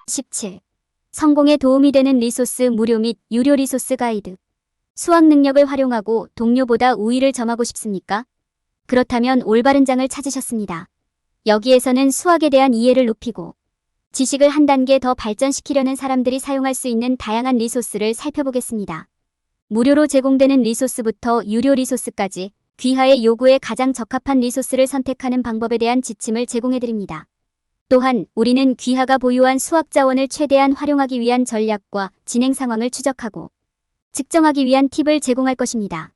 17. 성공에 도움이 되는 리소스 무료 및 유료 리소스 가이드. 수학 능력을 활용하고 동료보다 우위를 점하고 싶습니까? 그렇다면 올바른 장을 찾으셨습니다. 여기에서는 수학에 대한 이해를 높이고 지식을 한 단계 더 발전시키려는 사람들이 사용할 수 있는 다양한 리소스를 살펴보겠습니다. 무료로 제공되는 리소스부터 유료 리소스까지 귀하의 요구에 가장 적합한 리소스를 선택하는 방법에 대한 지침을 제공해드립니다. 또한 우리는 귀하가 보유한 수학 자원을 최대한 활용하기 위한 전략과 진행 상황을 추적하고 측정하기 위한 팁을 제공할 것입니다.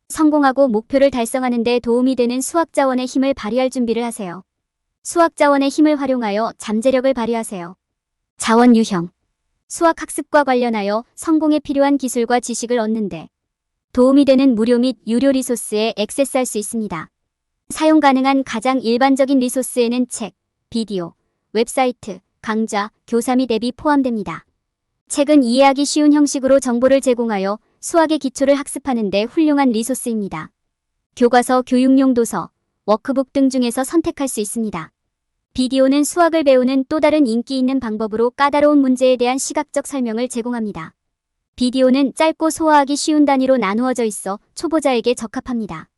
성공하고 목표를 달성하는 데 도움이 되는 수학 자원의 힘을 발휘할 준비를 하세요. 수학 자원의 힘을 활용하여 잠재력을 발휘하세요. 자원 유형. 수학 학습과 관련하여 성공에 필요한 기술과 지식을 얻는데 도움이 되는 무료 및 유료 리소스에 액세스할 수 있습니다. 사용 가능한 가장 일반적인 리소스에는 책, 비디오, 웹사이트, 강좌, 교사 및 앱이 포함됩니다. 책은 이해하기 쉬운 형식으로 정보를 제공하여 수학의 기초를 학습하는 데 훌륭한 리소스입니다. 교과서, 교육용 도서, 워크북 등 중에서 선택할 수 있습니다. 비디오는 수학을 배우는 또 다른 인기 있는 방법으로 까다로운 문제에 대한 시각적 설명을 제공합니다. 비디오는 짧고 소화하기 쉬운 단위로 나누어져 있어 초보자에게 적합합니다.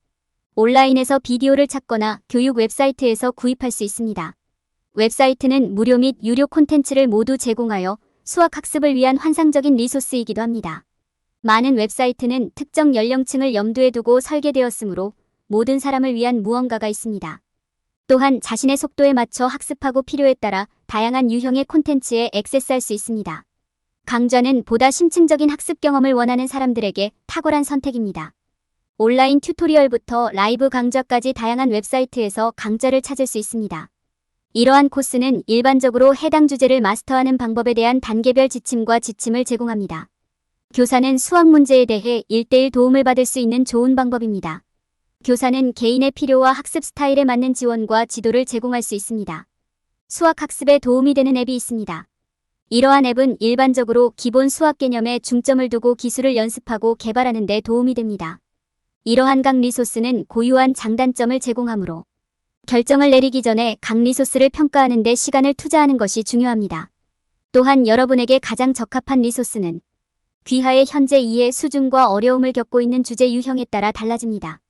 온라인에서 비디오를 찾거나 교육 웹사이트에서 구입할 수 있습니다. 웹사이트는 무료 및 유료 콘텐츠를 모두 제공하여 수학 학습을 위한 환상적인 리소스이기도 합니다. 많은 웹사이트는 특정 연령층을 염두에 두고 설계되었으므로 모든 사람을 위한 무언가가 있습니다. 또한 자신의 속도에 맞춰 학습하고 필요에 따라 다양한 유형의 콘텐츠에 액세스할 수 있습니다. 강좌는 보다 심층적인 학습 경험을 원하는 사람들에게 탁월한 선택입니다. 온라인 튜토리얼부터 라이브 강좌까지 다양한 웹사이트에서 강좌를 찾을 수 있습니다. 이러한 코스는 일반적으로 해당 주제를 마스터하는 방법에 대한 단계별 지침과 지침을 제공합니다. 교사는 수학 문제에 대해 1:1 도움을 받을 수 있는 좋은 방법입니다. 교사는 개인의 필요와 학습 스타일에 맞는 지원과 지도를 제공할 수 있습니다. 수학 학습에 도움이 되는 앱이 있습니다. 이러한 앱은 일반적으로 기본 수학 개념에 중점을 두고 기술을 연습하고 개발하는 데 도움이 됩니다. 이러한 각 리소스는 고유한 장단점을 제공하므로 결정을 내리기 전에 각 리소스를 평가하는 데 시간을 투자하는 것이 중요합니다. 또한 여러분에게 가장 적합한 리소스는 귀하의 현재 이해 수준과 어려움을 겪고 있는 주제 유형에 따라 달라집니다.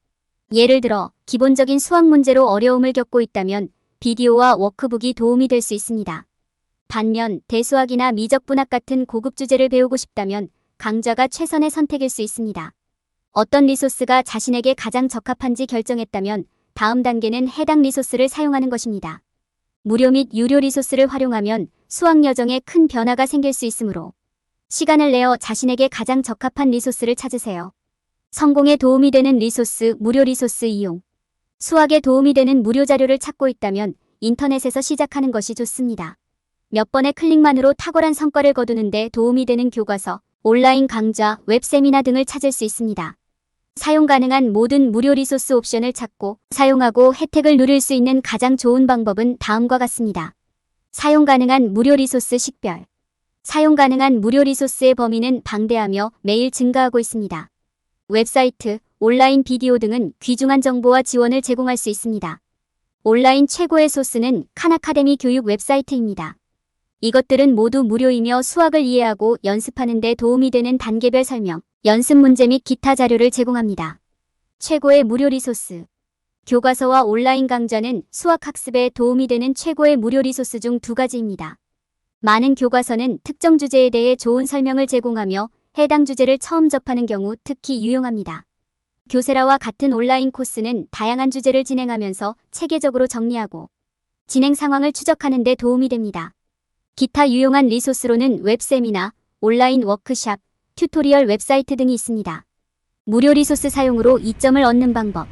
예를 들어 기본적인 수학 문제로 어려움을 겪고 있다면 비디오와 워크북이 도움이 될 수 있습니다. 반면 대수학이나 미적분학 같은 고급 주제를 배우고 싶다면 강좌가 최선의 선택일 수 있습니다. 어떤 리소스가 자신에게 가장 적합한지 결정했다면 다음 단계는 해당 리소스를 사용하는 것입니다. 무료 및 유료 리소스를 활용하면 수학 여정에 큰 변화가 생길 수 있으므로 시간을 내어 자신에게 가장 적합한 리소스를 찾으세요. 성공에 도움이 되는 리소스, 무료 리소스 이용. 수학에 도움이 되는 무료 자료를 찾고 있다면 인터넷에서 시작하는 것이 좋습니다. 몇 번의 클릭만으로 탁월한 성과를 거두는데 도움이 되는 교과서, 온라인 강좌, 웹 세미나 등을 찾을 수 있습니다. 사용 가능한 모든 무료 리소스 옵션을 찾고 사용하고 혜택을 누릴 수 있는 가장 좋은 방법은 다음과 같습니다. 사용 가능한 무료 리소스 식별. 사용 가능한 무료 리소스의 범위는 방대하며 매일 증가하고 있습니다. 웹사이트, 온라인 비디오 등은 귀중한 정보와 지원을 제공할 수 있습니다. 온라인 최고의 소스는 칸아카데미 교육 웹사이트입니다. 이것들은 모두 무료이며 수학을 이해하고 연습하는 데 도움이 되는 단계별 설명, 연습 문제 및 기타 자료를 제공합니다. 최고의 무료 리소스. 교과서와 온라인 강좌는 수학 학습에 도움이 되는 최고의 무료 리소스 중 두 가지입니다. 많은 교과서는 특정 주제에 대해 좋은 설명을 제공하며 해당 주제를 처음 접하는 경우 특히 유용합니다. 교세라와 같은 온라인 코스는 다양한 주제를 진행하면서 체계적으로 정리하고 진행 상황을 추적하는 데 도움이 됩니다. 기타 유용한 리소스로는 웹 세미나, 온라인 워크샵, 튜토리얼 웹사이트 등이 있습니다. 무료 리소스 사용으로 이점을 얻는 방법.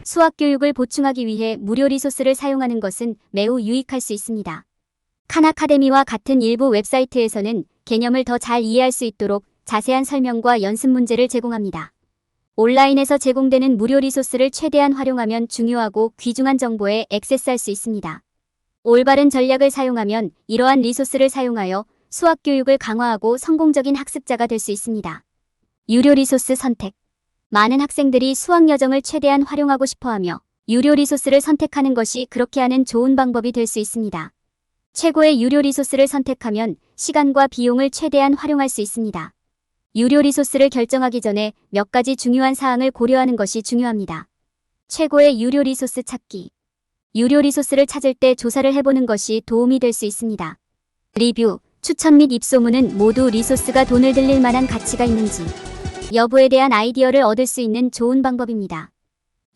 수학 교육을 보충하기 위해 무료 리소스를 사용하는 것은 매우 유익할 수 있습니다. 칸아카데미와 같은 일부 웹사이트에서는 개념을 더 잘 이해할 수 있도록 자세한 설명과 연습 문제를 제공합니다. 온라인에서 제공되는 무료 리소스를 최대한 활용하면 중요하고 귀중한 정보에 액세스할 수 있습니다. 올바른 전략을 사용하면 이러한 리소스를 사용하여 수학 교육을 강화하고 성공적인 학습자가 될 수 있습니다. 유료 리소스 선택. 많은 학생들이 수학 여정을 최대한 활용하고 싶어하며 유료 리소스를 선택하는 것이 그렇게 하는 좋은 방법이 될 수 있습니다. 최고의 유료 리소스를 선택하면 시간과 비용을 최대한 활용할 수 있습니다. 유료 리소스를 결정하기 전에 몇 가지 중요한 사항을 고려하는 것이 중요합니다. 최고의 유료 리소스 찾기. 유료 리소스를 찾을 때 조사를 해보는 것이 도움이 될 수 있습니다. 리뷰, 추천 및 입소문은 모두 리소스가 돈을 들릴 만한 가치가 있는지 여부에 대한 아이디어를 얻을 수 있는 좋은 방법입니다.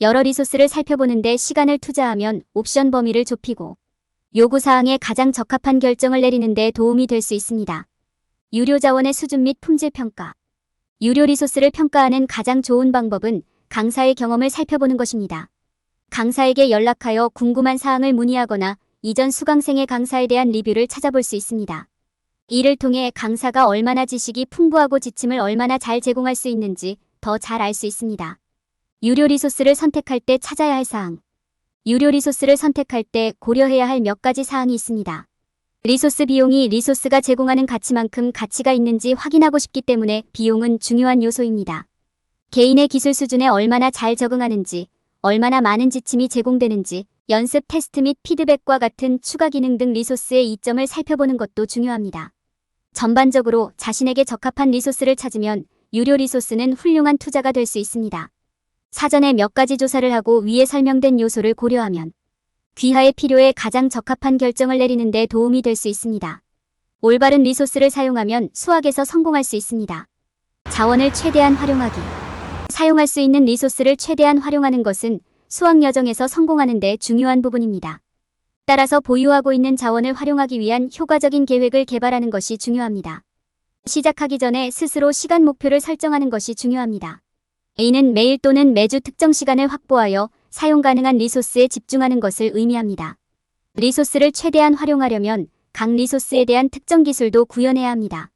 여러 리소스를 살펴보는데 시간을 투자하면 옵션 범위를 좁히고 요구사항에 가장 적합한 결정을 내리는 데 도움이 될 수 있습니다. 유료 자원의 수준 및 품질 평가. 유료 리소스를 평가하는 가장 좋은 방법은 강사의 경험을 살펴보는 것입니다. 강사에게 연락하여 궁금한 사항을 문의하거나 이전 수강생의 강사에 대한 리뷰를 찾아볼 수 있습니다. 이를 통해 강사가 얼마나 지식이 풍부하고 지침을 얼마나 잘 제공할 수 있는지 더 잘 알 수 있습니다. 유료 리소스를 선택할 때 찾아야 할 사항. 유료 리소스를 선택할 때 고려해야 할 몇 가지 사항이 있습니다. 리소스 비용이 리소스가 제공하는 가치만큼 가치가 있는지 확인하고 싶기 때문에 비용은 중요한 요소입니다. 개인의 기술 수준에 얼마나 잘 적응하는지, 얼마나 많은 지침이 제공되는지, 연습 테스트 및 피드백과 같은 추가 기능 등 리소스의 이점을 살펴보는 것도 중요합니다. 전반적으로 자신에게 적합한 리소스를 찾으면 유료 리소스는 훌륭한 투자가 될 수 있습니다. 사전에 몇 가지 조사를 하고 위에 설명된 요소를 고려하면 귀하의 필요에 가장 적합한 결정을 내리는 데 도움이 될 수 있습니다. 올바른 리소스를 사용하면 수학에서 성공할 수 있습니다. 자원을 최대한 활용하기. 사용할 수 있는 리소스를 최대한 활용하는 것은 수학 여정에서 성공하는 데 중요한 부분입니다. 따라서 보유하고 있는 자원을 활용하기 위한 효과적인 계획을 개발하는 것이 중요합니다. 시작하기 전에 스스로 시간 목표를 설정하는 것이 중요합니다. 이는 매일 또는 매주 특정 시간을 확보하여 사용 가능한 리소스에 집중하는 것을 의미합니다. 리소스를 최대한 활용하려면 각 리소스에 대한 특정 기술도 구현해야 합니다.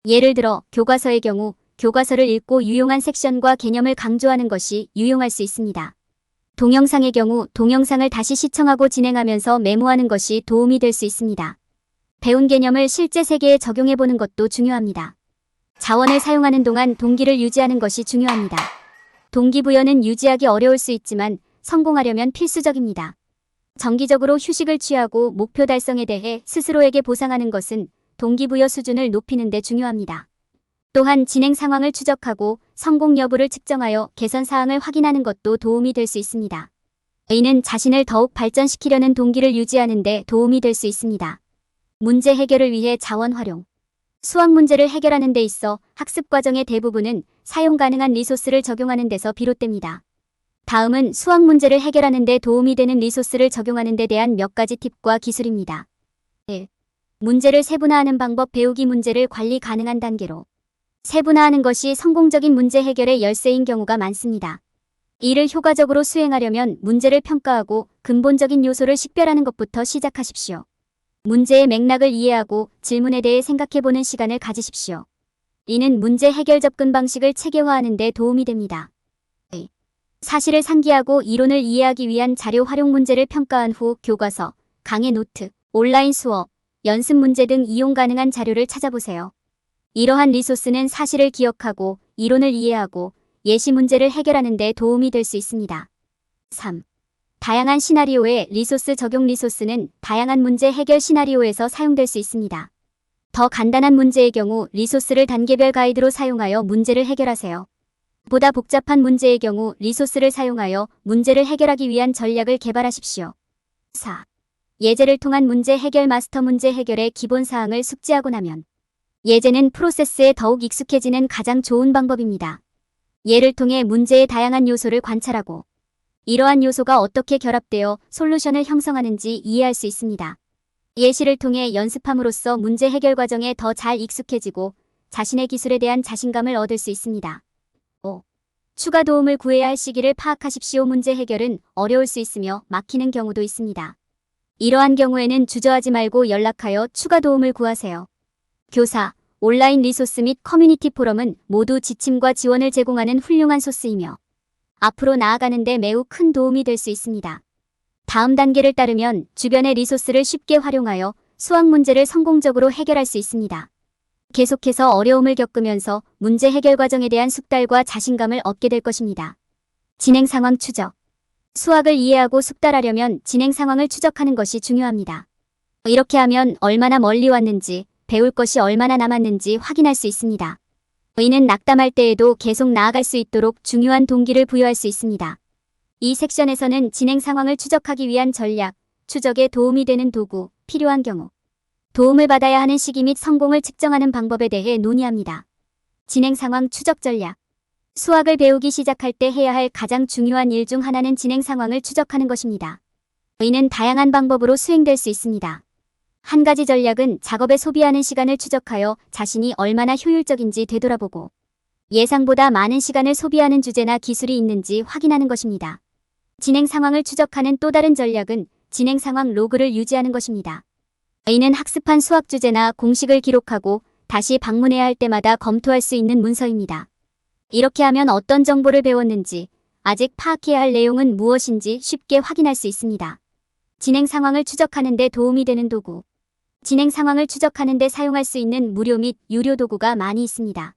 예를 들어 교과서의 경우 교과서를 읽고 유용한 섹션과 개념을 강조하는 것이 유용할 수 있습니다. 동영상의 경우 동영상을 다시 시청하고 진행하면서 메모하는 것이 도움이 될 수 있습니다. 배운 개념을 실제 세계에 적용해보는 것도 중요합니다. 자원을 사용하는 동안 동기를 유지하는 것이 중요합니다. 동기부여는 유지하기 어려울 수 있지만 성공하려면 필수적입니다. 정기적으로 휴식을 취하고 목표 달성에 대해 스스로에게 보상하는 것은 동기부여 수준을 높이는 데 중요합니다. 또한 진행 상황을 추적하고 성공 여부를 측정하여 개선 사항을 확인하는 것도 도움이 될 수 있습니다. 이는 자신을 더욱 발전시키려는 동기를 유지하는 데 도움이 될 수 있습니다. 문제 해결을 위해 자원 활용. 수학 문제를 해결하는 데 있어 학습 과정의 대부분은 사용 가능한 리소스를 적용하는 데서 비롯됩니다. 다음은 수학 문제를 해결하는 데 도움이 되는 리소스를 적용하는 데 대한 몇 가지 팁과 기술입니다. 1. 문제를 세분화하는 방법. 배우기. 문제를 관리 가능한 단계로 세분화하는 것이 성공적인 문제 해결의 열쇠인 경우가 많습니다. 이를 효과적으로 수행하려면 문제를 평가하고 근본적인 요소를 식별하는 것부터 시작하십시오. 문제의 맥락을 이해하고 질문에 대해 생각해보는 시간을 가지십시오. 이는 문제 해결 접근 방식을 체계화하는 데 도움이 됩니다. 사실을 상기하고 이론을 이해하기 위한 자료 활용. 문제를 평가한 후 교과서, 강의 노트, 온라인 수업, 연습 문제 등 이용 가능한 자료를 찾아보세요. 이러한 리소스는 사실을 기억하고 이론을 이해하고 예시 문제를 해결하는 데 도움이 될 수 있습니다. 3. 다양한 시나리오의 리소스 적용. 리소스는 다양한 문제 해결 시나리오에서 사용될 수 있습니다. 더 간단한 문제의 경우 리소스를 단계별 가이드로 사용하여 문제를 해결하세요. 보다 복잡한 문제의 경우 리소스를 사용하여 문제를 해결하기 위한 전략을 개발하십시오. 4. 예제를 통한 문제 해결. 마스터. 문제 해결의 기본 사항을 숙지하고 나면 예제는 프로세스에 더욱 익숙해지는 가장 좋은 방법입니다. 예를 통해 문제의 다양한 요소를 관찰하고 이러한 요소가 어떻게 결합되어 솔루션을 형성하는지 이해할 수 있습니다. 예시를 통해 연습함으로써 문제 해결 과정에 더 잘 익숙해지고 자신의 기술에 대한 자신감을 얻을 수 있습니다. 5. 추가 도움을 구해야 할 시기를 파악하십시오. 문제 해결은 어려울 수 있으며 막히는 경우도 있습니다. 이러한 경우에는 주저하지 말고 연락하여 추가 도움을 구하세요. 교사, 온라인 리소스 및 커뮤니티 포럼은 모두 지침과 지원을 제공하는 훌륭한 소스이며 앞으로 나아가는 데 매우 큰 도움이 될 수 있습니다. 다음 단계를 따르면 주변의 리소스를 쉽게 활용하여 수학 문제를 성공적으로 해결할 수 있습니다. 계속해서 어려움을 겪으면서 문제 해결 과정에 대한 숙달과 자신감을 얻게 될 것입니다. 진행 상황 추적. 수학을 이해하고 숙달하려면 진행 상황을 추적하는 것이 중요합니다. 이렇게 하면 얼마나 멀리 왔는지, 배울 것이 얼마나 남았는지 확인할 수 있습니다. 이는 낙담할 때에도 계속 나아갈 수 있도록 중요한 동기를 부여할 수 있습니다. 이 섹션에서는 진행 상황을 추적하기 위한 전략, 추적에 도움이 되는 도구, 필요한 경우, 도움을 받아야 하는 시기 및 성공을 측정하는 방법에 대해 논의합니다. 진행 상황 추적 전략. 수학을 배우기 시작할 때 해야 할 가장 중요한 일 중 하나는 진행 상황을 추적하는 것입니다. 이는 다양한 방법으로 수행될 수 있습니다. 한 가지 전략은 작업에 소비하는 시간을 추적하여 자신이 얼마나 효율적인지 되돌아보고 예상보다 많은 시간을 소비하는 주제나 기술이 있는지 확인하는 것입니다. 진행 상황을 추적하는 또 다른 전략은 진행 상황 로그를 유지하는 것입니다. 이는 학습한 수학 주제나 공식을 기록하고 다시 방문해야 할 때마다 검토할 수 있는 문서입니다. 이렇게 하면 어떤 정보를 배웠는지, 아직 파악해야 할 내용은 무엇인지 쉽게 확인할 수 있습니다. 진행 상황을 추적하는 데 도움이 되는 도구. 진행 상황을 추적하는 데 사용할 수 있는 무료 및 유료 도구가 많이 있습니다.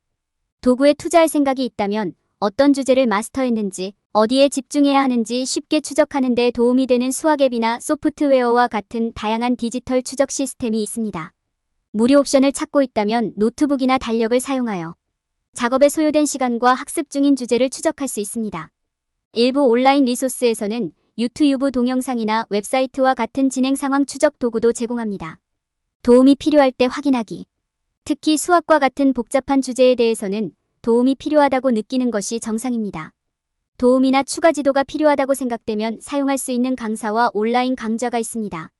도구에 투자할 생각이 있다면 어떤 주제를 마스터했는지, 어디에 집중해야 하는지 쉽게 추적하는 데 도움이 되는 수학 앱이나 소프트웨어와 같은 다양한 디지털 추적 시스템이 있습니다. 무료 옵션을 찾고 있다면 노트북이나 달력을 사용하여 작업에 소요된 시간과 학습 중인 주제를 추적할 수 있습니다. 일부 온라인 리소스에서는 유튜브 동영상이나 웹사이트와 같은 진행 상황 추적 도구도 제공합니다. 도움이 필요할 때 확인하기. 특히 수학과 같은 복잡한 주제에 대해서는 도움이 필요하다고 느끼는 것이 정상입니다. 도움이나 추가 지도가 필요하다고 생각되면 사용할 수 있는 강사와 온라인 강좌가 있습니다.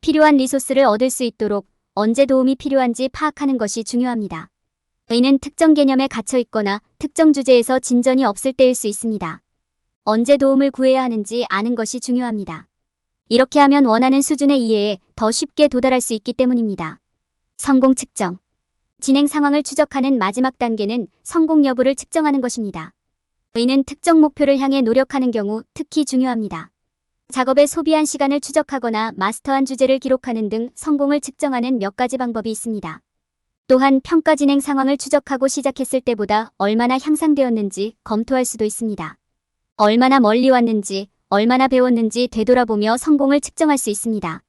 필요한 리소스를 얻을 수 있도록 언제 도움이 필요한지 파악하는 것이 중요합니다. 이는 특정 개념에 갇혀 있거나 특정 주제에서 진전이 없을 때일 수 있습니다. 언제 도움을 구해야 하는지 아는 것이 중요합니다. 이렇게 하면 원하는 수준의 이해에 더 쉽게 도달할 수 있기 때문입니다. 성공 측정. 진행 상황을 추적하는 마지막 단계는 성공 여부를 측정하는 것입니다. 이는 특정 목표를 향해 노력하는 경우 특히 중요합니다. 작업에 소비한 시간을 추적하거나 마스터한 주제를 기록하는 등 성공을 측정하는 몇 가지 방법이 있습니다. 또한 평가 진행 상황을 추적하고 시작했을 때보다 얼마나 향상되었는지 검토할 수도 있습니다. 얼마나 멀리 왔는지, 얼마나 배웠는지 되돌아보며 성공을 측정할 수 있습니다.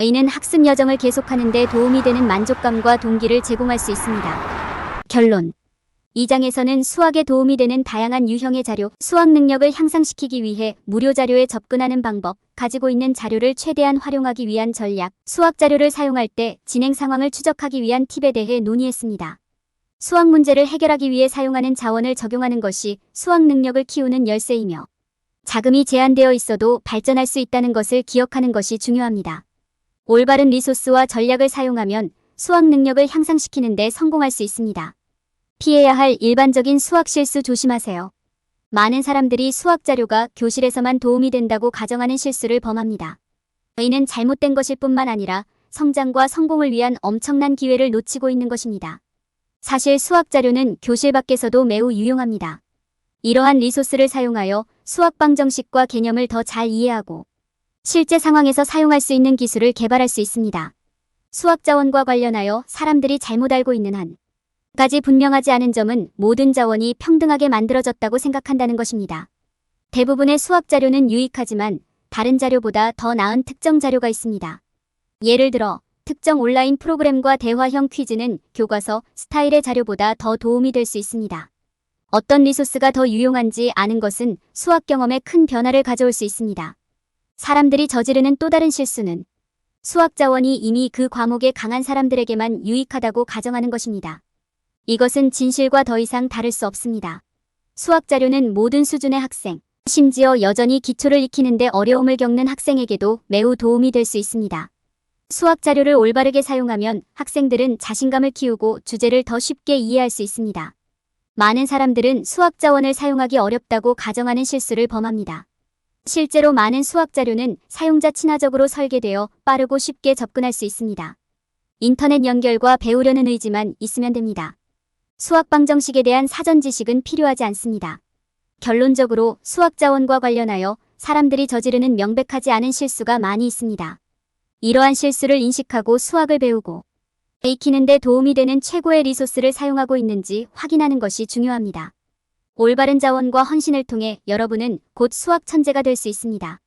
이는 학습 여정을 계속하는 데 도움이 되는 만족감과 동기를 제공할 수 있습니다. 결론. 이 장에서는 수학에 도움이 되는 다양한 유형의 자료, 수학 능력을 향상시키기 위해 무료 자료에 접근하는 방법, 가지고 있는 자료를 최대한 활용하기 위한 전략, 수학 자료를 사용할 때 진행 상황을 추적하기 위한 팁에 대해 논의했습니다. 수학 문제를 해결하기 위해 사용하는 자원을 적용하는 것이 수학 능력을 키우는 열쇠이며 자금이 제한되어 있어도 발전할 수 있다는 것을 기억하는 것이 중요합니다. 올바른 리소스와 전략을 사용하면 수학 능력을 향상시키는 데 성공할 수 있습니다. 피해야 할 일반적인 수학 실수 조심하세요. 많은 사람들이 수학 자료가 교실에서만 도움이 된다고 가정하는 실수를 범합니다. 이는 잘못된 것일 뿐만 아니라 성장과 성공을 위한 엄청난 기회를 놓치고 있는 것입니다. 사실 수학 자료는 교실 밖에서도 매우 유용합니다. 이러한 리소스를 사용하여 수학 방정식과 개념을 더 잘 이해하고 실제 상황에서 사용할 수 있는 기술을 개발할 수 있습니다. 수학 자원과 관련하여 사람들이 잘못 알고 있는 한 가지 분명하지 않은 점은 모든 자원이 평등하게 만들어졌다고 생각한다는 것입니다. 대부분의 수학 자료는 유익하지만 다른 자료보다 더 나은 특정 자료가 있습니다. 예를 들어 특정 온라인 프로그램과 대화형 퀴즈는 교과서 스타일의 자료보다 더 도움이 될 수 있습니다. 어떤 리소스가 더 유용한지 아는 것은 수학 경험에 큰 변화를 가져올 수 있습니다. 사람들이 저지르는 또 다른 실수는 수학 자원이 이미 그 과목에 강한 사람들에게만 유익하다고 가정하는 것입니다. 이것은 진실과 더 이상 다를 수 없습니다. 수학 자료는 모든 수준의 학생, 심지어 여전히 기초를 익히는데 어려움을 겪는 학생에게도 매우 도움이 될 수 있습니다. 수학 자료를 올바르게 사용하면 학생들은 자신감을 키우고 주제를 더 쉽게 이해할 수 있습니다. 많은 사람들은 수학 자원을 사용하기 어렵다고 가정하는 실수를 범합니다. 실제로 많은 수학 자료는 사용자 친화적으로 설계되어 빠르고 쉽게 접근할 수 있습니다. 인터넷 연결과 배우려는 의지만 있으면 됩니다. 수학 방정식에 대한 사전 지식은 필요하지 않습니다. 결론적으로 수학 자원과 관련하여 사람들이 저지르는 명백하지 않은 실수가 많이 있습니다. 이러한 실수를 인식하고 수학을 배우고 익히는 데 도움이 되는 최고의 리소스를 사용하고 있는지 확인하는 것이 중요합니다. 올바른 자원과 헌신을 통해 여러분은 곧 수학 천재가 될 수 있습니다.